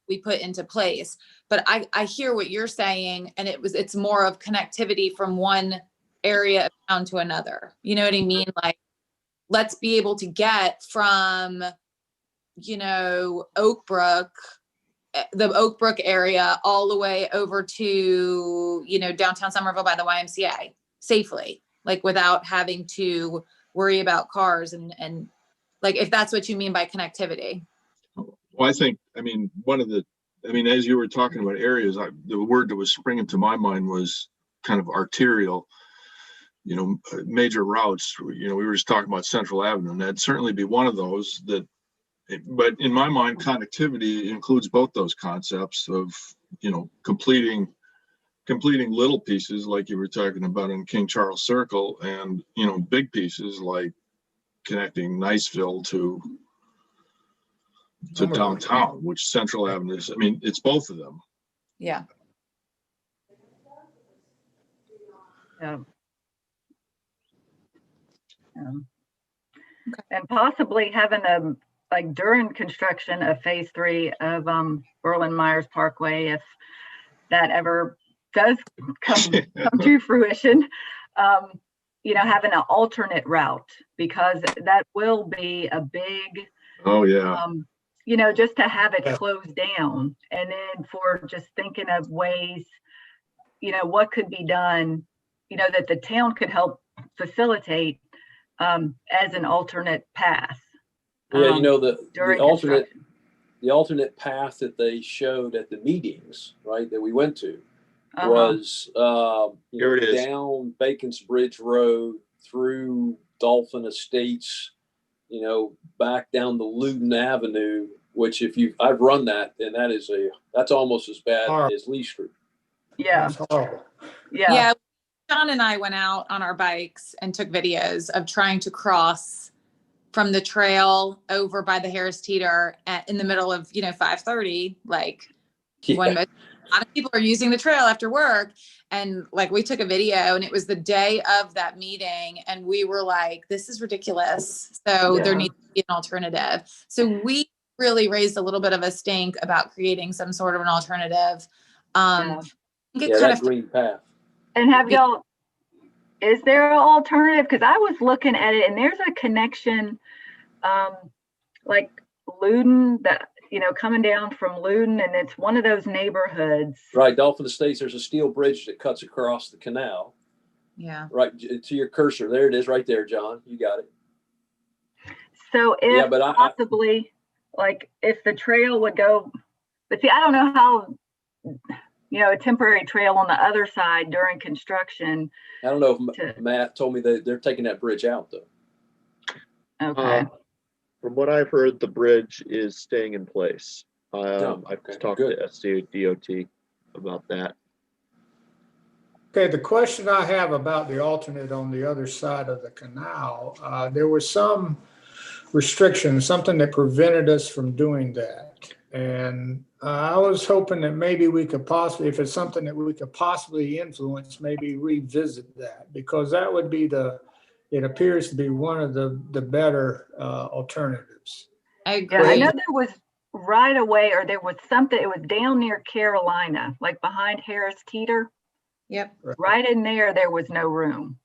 we put into place. But I hear what you're saying, and it's more of connectivity from one area of town to another. You know what I mean? Like, let's be able to get from Oakbrook, the Oakbrook area, all the way over to, downtown Somerville by the YMCA safely, like without having to worry about cars and like, if that's what you mean by connectivity. Well, as you were talking about areas, the word that was springing to my mind was kind of arterial, major routes. We were just talking about Central Avenue, and that'd certainly be one of those but in my mind, connectivity includes both those concepts of, completing little pieces like you were talking about in King Charles Circle, and, big pieces like connecting Niceville to downtown, which Central Avenue is. I mean, it's both of them. Yeah. And possibly having like during construction of phase 3 of Berlin Myers Parkway, if that ever does come to fruition, having an alternate route, because that will be a big, just to have it closed down. And then for just thinking of ways, what could be done, that the town could help facilitate as an alternate path. Yeah, the alternate path that they showed at the meetings, right, that we went to was Here it is. Down Bacon's Bridge Road, through Dolphin Estates, back down the Loudon Avenue, which I've run that, and that's almost as bad as Lee Street. Yeah. Yeah. John and I went out on our bikes and took videos of trying to cross from the trail over by the Harris Teeter in the middle of, 5:30, like when a lot of people are using the trail after work. And like, we took a video, and it was the day of that meeting, and we were like, this is ridiculous. So there needs to be an alternative. So we really raised a little bit of a stink about creating some sort of an alternative. That green path. And have y'all, is there an alternative? Because I was looking at it, and there's a connection, like Loudon, that, coming down from Loudon, and it's one of those neighborhoods. Right, Dolphin Estates, there's a steel bridge that cuts across the canal. Yeah. Right to your cursor. There it is right there, John. You got it. So if possibly, like if the trail would go But see, I don't know how, a temporary trail on the other side during construction. I don't know if Matt told me that they're taking that bridge out though. Okay. From what I've heard, the bridge is staying in place. Okay, I've talked good. to SDOT about that. Okay, the question I have about the alternate on the other side of the canal, there was some restriction, something that prevented us from doing that. And I was hoping that maybe we could possibly, if it's something that we could possibly influence, maybe revisit that, because that would be it appears to be one of the better alternatives. I Yeah, agree. I know there was right away, or there was something, it was down near Carolina, like behind Harris Teeter. Yep. Right in there was no room.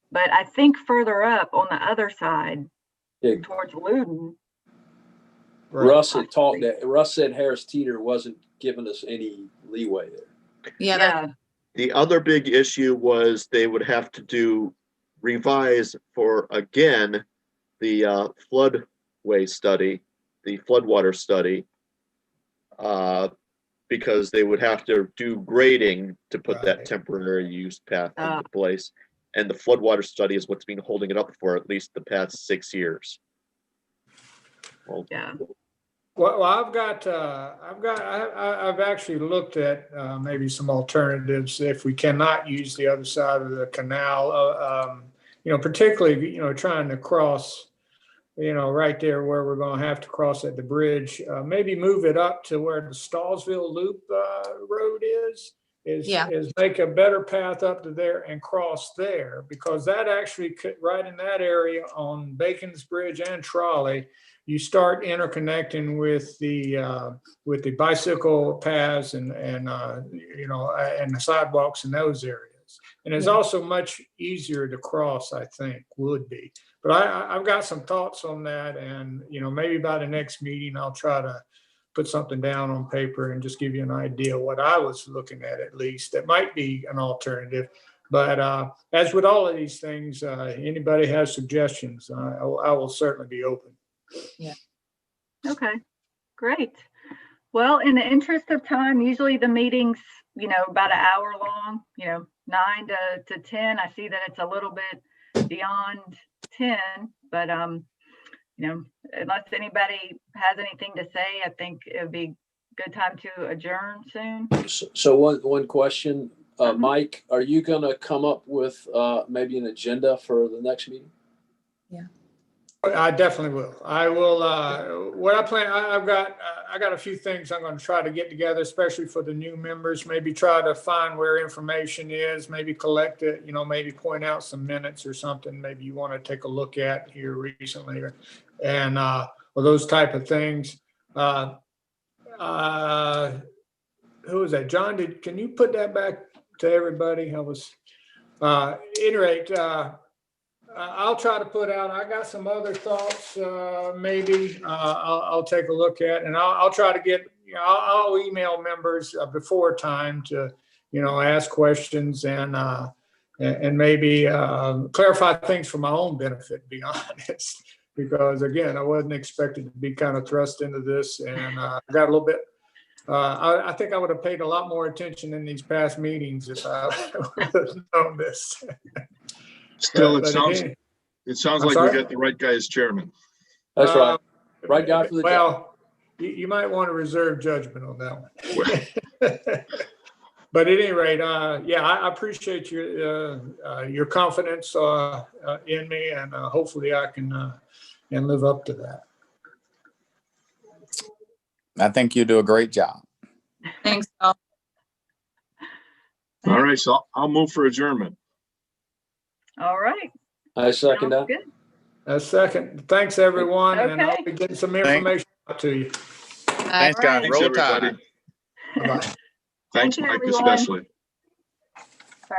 But I think further up on the other side, Yeah. towards Loudon. Russ had talked that Russ said Harris Teeter wasn't giving us any leeway there. Yeah. The other big issue was they would have to revise for, again, the floodway study, the floodwater study, because they would have to do grading to put that temporary use path into place. And the floodwater study is what's been holding it up for at least the past 6 years. Well, Yeah. Well, I've actually looked at maybe some alternatives if we cannot use the other side of the canal. Particularly, trying to cross, right there where we're going to have to cross at the bridge. Maybe move it up to where the Stallsville Loop Road is make a better path up to there and cross there, because that actually could, right in that area on Bacon's Bridge and Trolley, you start interconnecting with the bicycle paths and the sidewalks in those areas. And it's also much easier to cross, I think, would be. But I've got some thoughts on that, and maybe by the next meeting I'll try to put something down on paper and just give you an idea of what I was looking at least. That might be an alternative. But as with all of these things, anybody has suggestions, I will certainly be open. Yeah. Okay, great. Well, in the interest of time, usually the meetings, about an hour long, 9 to 10. I see that it's a little bit beyond 10, but unless anybody has anything to say, I think it would be a good time to adjourn soon. So one question, Mike, are you going to come up with maybe an agenda for the next meeting? Yeah. I definitely will. I will. What I plan, I got a few things I'm going to try to get together, especially for the new members. Maybe try to find where information is. Maybe collect it. Maybe point out some minutes or something. Maybe you want to take a look at here recently, and those type of things. Who was that? John? Can you put that back to everybody? I was. At any rate. I'll try to put out, I got some other thoughts, maybe I'll take a look at, and I'll try to get, I'll email members before time to, ask questions and maybe clarify things for my own benefit, to be honest, because again, I wasn't expected to be kind of thrust into this, and I got a little bit, I think I would have paid a lot more attention in these past meetings if I would have known this. Still, it sounds like we got the right guy as chairman. That's right. Right guy for the job. Well, you might want to reserve judgment on that one. But at any rate, I appreciate your confidence in me, and hopefully I can live up to that. I think you do a great job. Thanks, Al. All right, so I'll move for adjournment. All right. I second that. Good. A second. Thanks, everyone. Okay. And I'll be getting some information out to you. Thanks, guys. Right. Roll Thanks, Tide. everybody. Bye-bye. Thanks, Thank you, Mike, everyone. especially.